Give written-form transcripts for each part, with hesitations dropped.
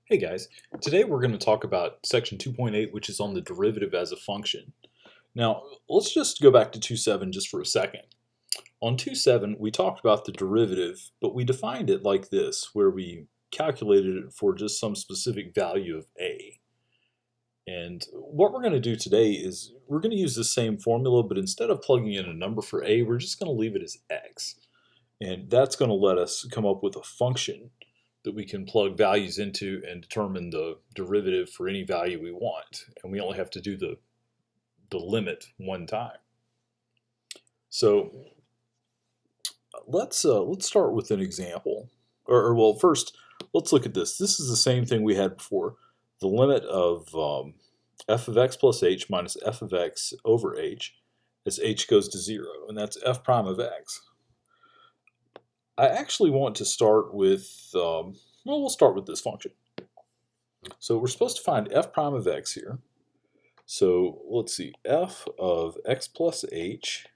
Hey guys, today we're going to talk about section 2.8, which is on the derivative as a function. Now, let's just go back to 2.7 just for a second. On 2.7, we talked about the derivative, but we defined it like this, where we calculated it for just some specific value of a. And what we're going to do today is we're going to use the same formula, but instead of plugging in a number for a, we're just going to leave it as x. And that's going to let us come up with a function that we can plug values into and determine the derivative for any value we want. And we only have to do the limit one time. So let's start with an example. Well, first, let's look at this. This is the same thing we had before. The limit of f of x plus h minus f of x over h as h goes to 0, and that's f prime of x. I actually want to start with, well, we'll start with this function. So we're supposed to find f prime of x here. So let's see, f of x plus h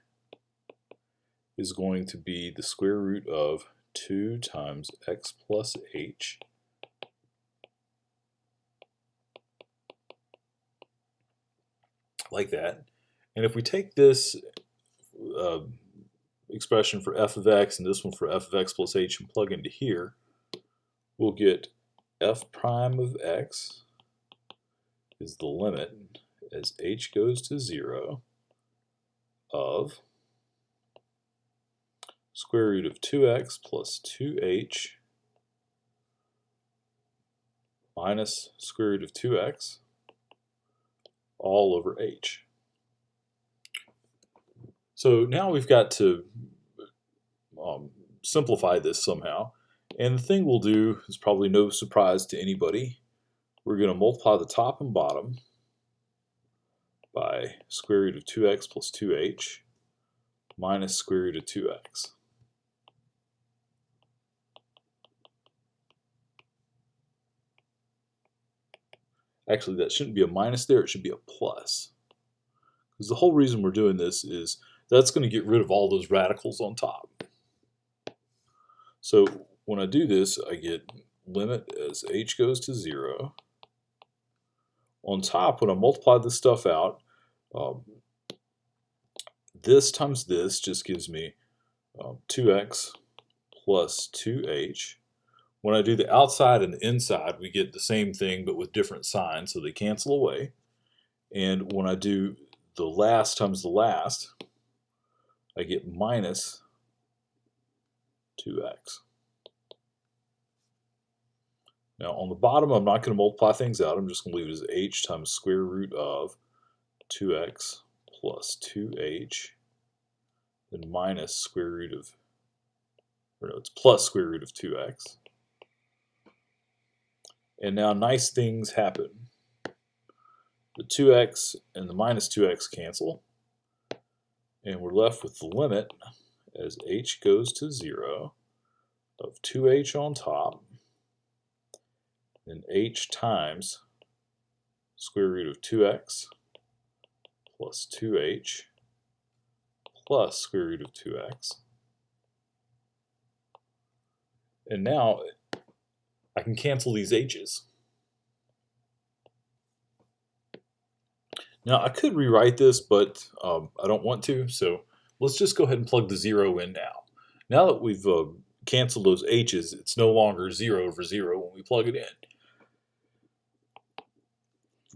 is going to be the square root of 2 times x plus h like that. And if we take this expression for f of x and this one for f of x plus h and plug into here, we'll get f prime of x is the limit as h goes to 0 of square root of 2x plus 2h minus square root of 2x all over h. So now we've got to simplify this somehow. And the thing we'll do is probably no surprise to anybody. We're going to multiply the top and bottom by square root of 2x plus 2h minus square root of 2x. Actually, that shouldn't be a minus there, it should be a plus. Because the whole reason we're doing this is that's going to get rid of all those radicals on top. So when I do this, I get limit as h goes to 0. On top, when I multiply this stuff out, this times this just gives me 2x plus 2h. When I do the outside and the inside, we get the same thing but with different signs, so they cancel away. And when I do the last times the last, I get minus 2x. Now on the bottom, I'm not going to multiply things out. I'm just going to leave it as h times square root of 2x plus 2h, then minus square root of, or no, it's plus square root of 2x. And now nice things happen. The 2x and the minus 2x cancel, and we're left with the limit as h goes to 0 of 2h on top, and h times square root of 2x plus 2h plus square root of 2x. And now I can cancel these h's. Now I could rewrite this, but I don't want to, so let's just go ahead and plug the 0 in now. Now that we've canceled those h's, it's no longer 0 over 0 when we plug it in.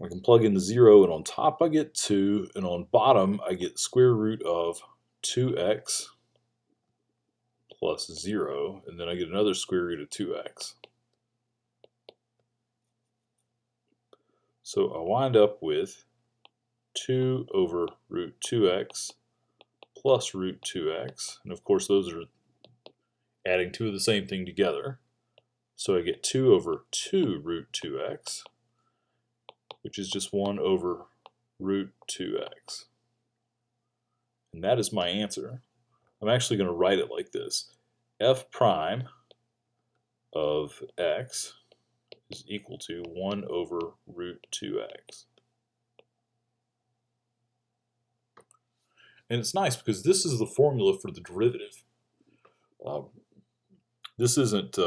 I can plug in the 0, and on top I get 2, and on bottom I get square root of 2x plus 0, and then I get another square root of 2x. So I wind up with 2 over root 2x plus root 2x, and of course those are adding two of the same thing together. So I get 2 over 2 root 2x, which is just 1 over root 2x. And that is my answer. I'm actually going to write it like this. F prime of x is equal to 1 over root 2x. And it's nice because this is the formula for the derivative. This isn't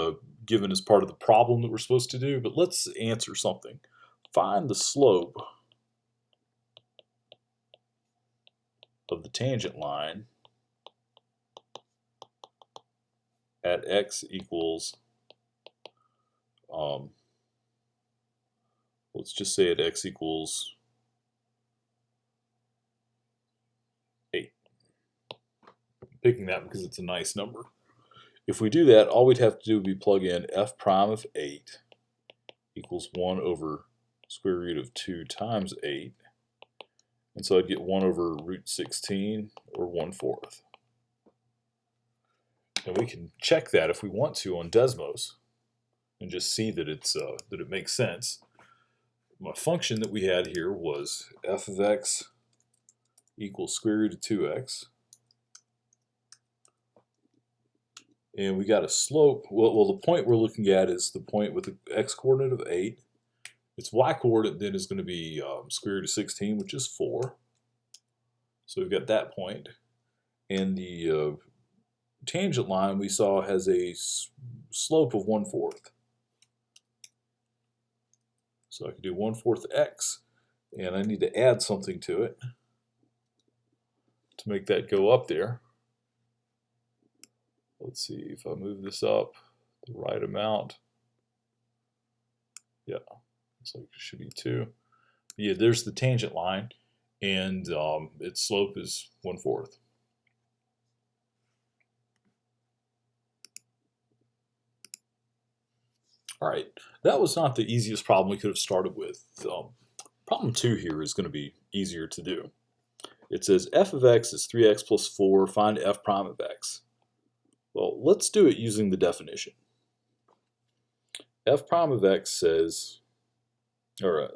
given as part of the problem that we're supposed to do, but let's answer something. Find the slope of the tangent line at x equals, let's just say at x equals 8. Picking that because it's a nice number. If we do that, all we'd have to do would be plug in f prime of 8 equals 1 over square root of 2 times 8. And so I'd get 1 over root 16, or 1/4. And we can check that if we want to on Desmos and just see that that it makes sense. My function that we had here was f of x equals square root of 2x. And we got a slope. Well, the point we're looking at is the point with the x-coordinate of 8. Its y-coordinate then is going to be square root of 16, which is 4. So we've got that point. And the tangent line we saw has a slope of 1/4. So I can do 1/4 x, and I need to add something to it to make that go up there. Let's see if I move this up the right amount. Yeah, looks like it should be 2. Yeah, there's the tangent line, and its slope is 1/4. All right, that was not the easiest problem we could have started with. Problem 2 here is going to be easier to do. It says f of x is 3x plus 4, find f prime of x. Well, let's do it using the definition. F prime of x says, or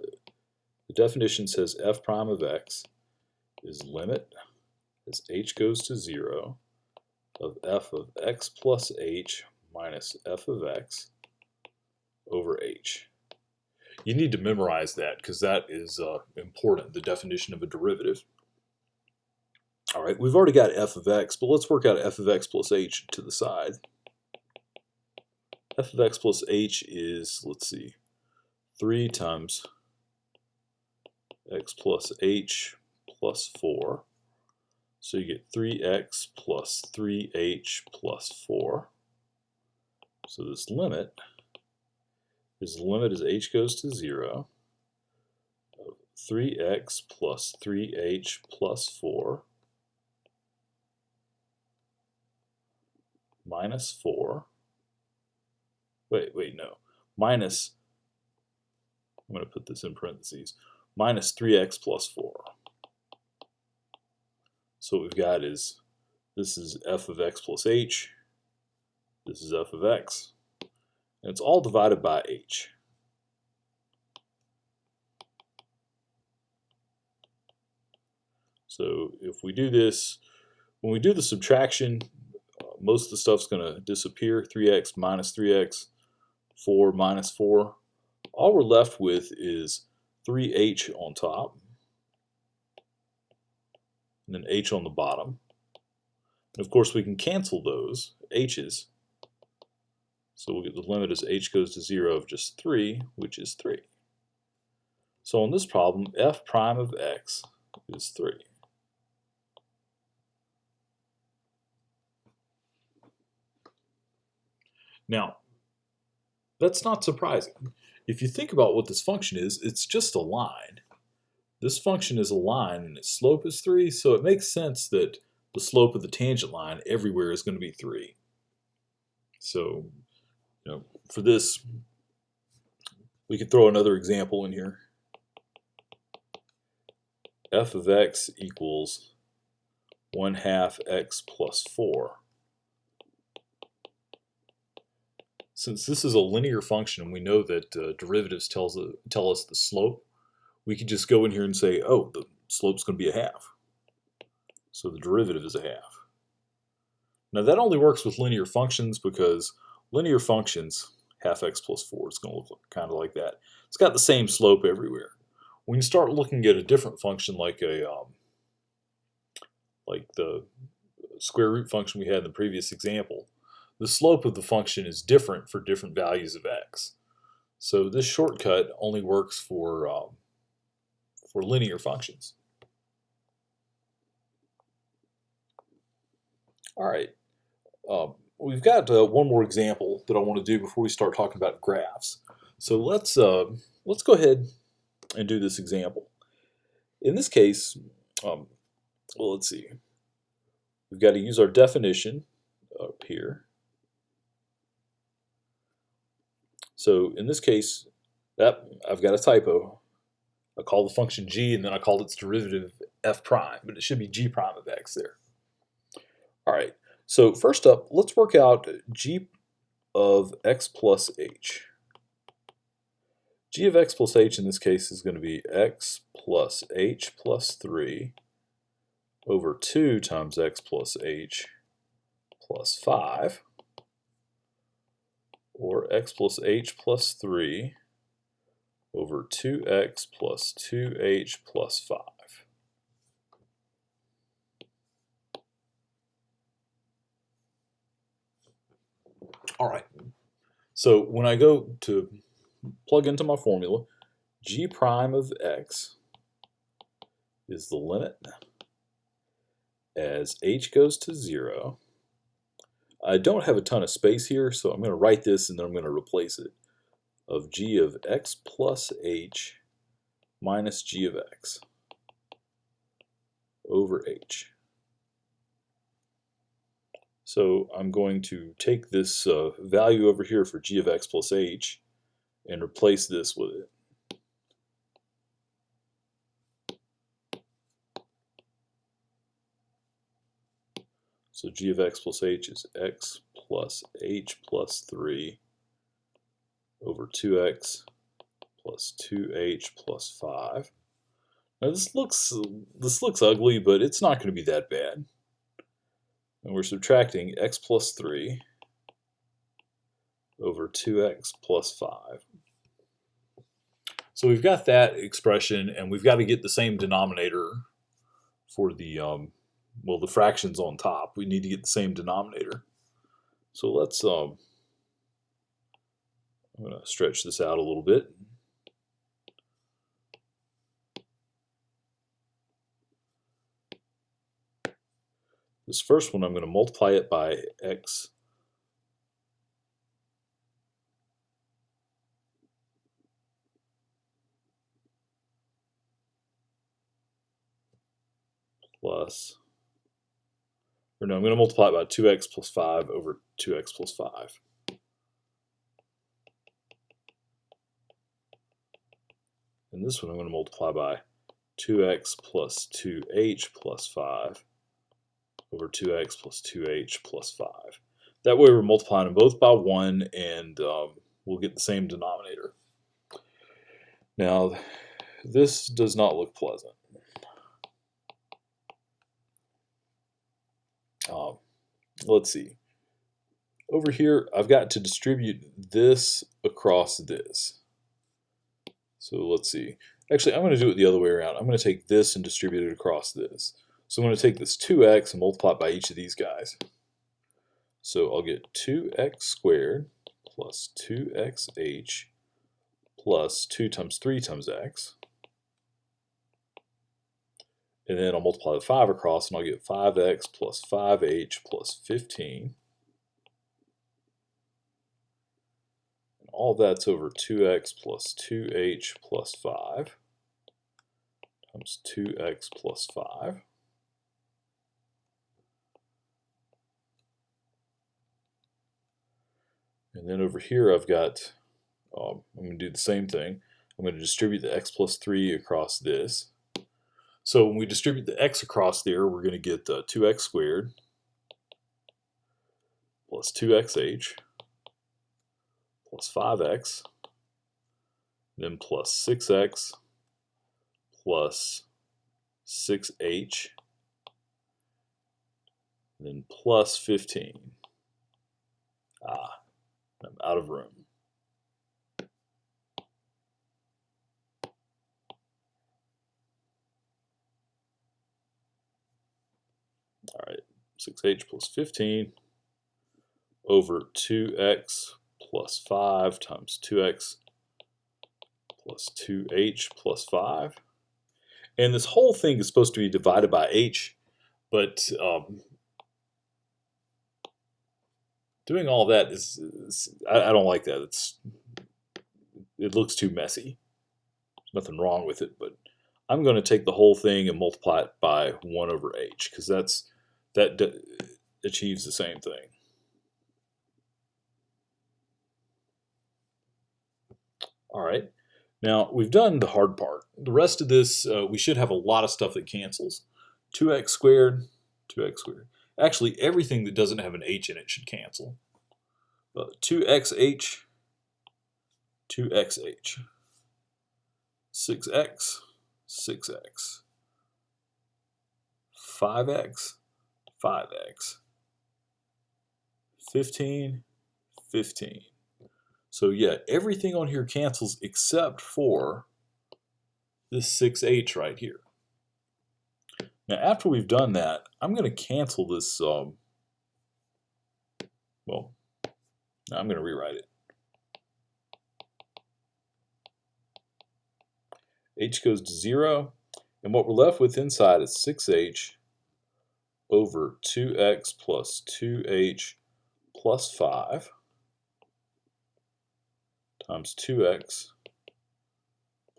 the definition says f prime of x is limit as h goes to 0 of f of x plus h minus f of x over h. You need to memorize that because that is important, the definition of a derivative. All right, we've already got f of x, but let's work out f of x plus h to the side. F of x plus h is, let's see, 3 times x plus h plus 4. So you get 3x plus 3h plus 4. So this limit is the limit as h goes to 0 of 3x plus 3h plus 4 minus 4. No. Minus, I'm going to put this in parentheses, minus 3x plus 4. So what we've got is, this is f of x plus h, this is f of x, and it's all divided by h. So if we do this, when we do the subtraction, most of the stuff's going to disappear. 3x minus 3x, 4 minus 4. All we're left with is 3h on top, and then h on the bottom. And of course, we can cancel those h's. So we'll get the limit as h goes to 0 of just 3, which is 3. So on this problem, f prime of x is 3. Now, that's not surprising. If you think about what this function is, it's just a line. This function is a line and its slope is 3, so it makes sense that the slope of the tangent line everywhere is going to be 3. So, for this, we could throw another example in here. F of x equals 1/2 x plus 4. Since this is a linear function and we know that derivatives tell us the slope, we could just go in here and say, oh, the slope's going to be a half. So the derivative is a half. Now that only works with linear functions because linear functions, half x plus 4, is going to look kind of like that. It's got the same slope everywhere. When you start looking at a different function like the square root function we had in the previous example, the slope of the function is different for different values of x. So this shortcut only works for linear functions. All right, we've got one more example that I want to do before we start talking about graphs. So let's go ahead and do this example. In this case, well, let's see. We've got to use our definition up here. So in this case, I've got a typo. I call the function g, and then I called its derivative f prime, but it should be g prime of x there. All right, so first up, let's work out g of x plus h. G of x plus h in this case is going to be x plus h plus 3 over 2 times x plus h plus 5, or x plus h plus 3 over 2x plus 2h plus 5. All right, so when I go to plug into my formula, g prime of x is the limit as h goes to 0. I don't have a ton of space here, so I'm going to write this and then I'm going to replace it, of g of x plus h minus g of x over h. So I'm going to take this value over here for g of x plus h and replace this with it. So g of x plus h is x plus h plus 3 over 2x plus 2h plus 5. Now this looks ugly, but it's not going to be that bad. And we're subtracting x plus 3 over 2x plus 5. So we've got that expression, and we've got to get the same denominator for the well, the fractions on top. We need to get the same denominator. So let's I'm going to stretch this out a little bit. This first one, I'm going to multiply it by x plus, or no, I'm going to multiply it by 2x plus 5 over 2x plus 5. And this one I'm going to multiply by 2x plus 2h plus 5 over 2x plus 2h plus 5. That way we're multiplying them both by 1, and we'll get the same denominator. Now, this does not look pleasant. Let's see. Over here, I've got to distribute this across this. So let's see. Actually, I'm going to do it the other way around. I'm going to take this and distribute it across this. So I'm going to take this 2x and multiply it by each of these guys. So I'll get 2x squared plus 2xh plus 2 times 3 times x. And then I'll multiply the 5 across, and I'll get 5x plus 5h plus 15. And all that's over 2x plus 2h plus 5 times 2x plus 5. And then over here I've got, I'm going to do the same thing. I'm going to distribute the x plus 3 across this. So when we distribute the x across there, we're going to get 2x squared plus 2xh plus 5x, then plus 6x plus 6h, then plus 15. I'm out of room. All right, 6h plus 15 over 2x plus 5 times 2x plus 2h plus 5. And this whole thing is supposed to be divided by h, but doing all that I don't like that. It looks too messy. There's nothing wrong with it, but I'm going to take the whole thing and multiply it by 1 over h, because that achieves the same thing. All right, now we've done the hard part. The rest of this, we should have a lot of stuff that cancels. 2x squared, 2x squared. Actually, everything that doesn't have an h in it should cancel. 2xh, 2xh, 6x, 6x, 5x, 5x, 15, 15. So yeah, everything on here cancels except for this 6h right here. Now after we've done that, I'm going to cancel this, well, I'm going to rewrite it. H goes to 0, and what we're left with inside is 6h over 2x plus 2h plus 5 times 2x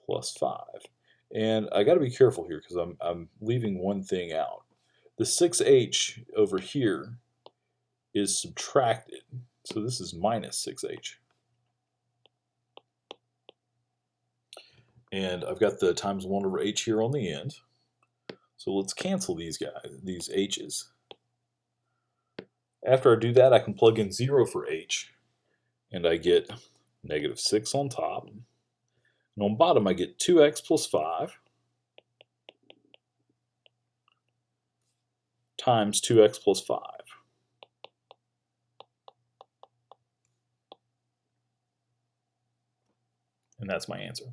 plus 5. And I got to be careful here because I'm leaving one thing out. The 6h over here is subtracted, so this is minus 6h. And I've got the times 1 over h here on the end. So let's cancel these guys, these h's. After I do that, I can plug in 0 for h, and I get negative 6 on top. And on bottom, I get 2x plus 5 times 2x plus 5. And that's my answer.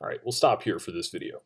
All right, we'll stop here for this video.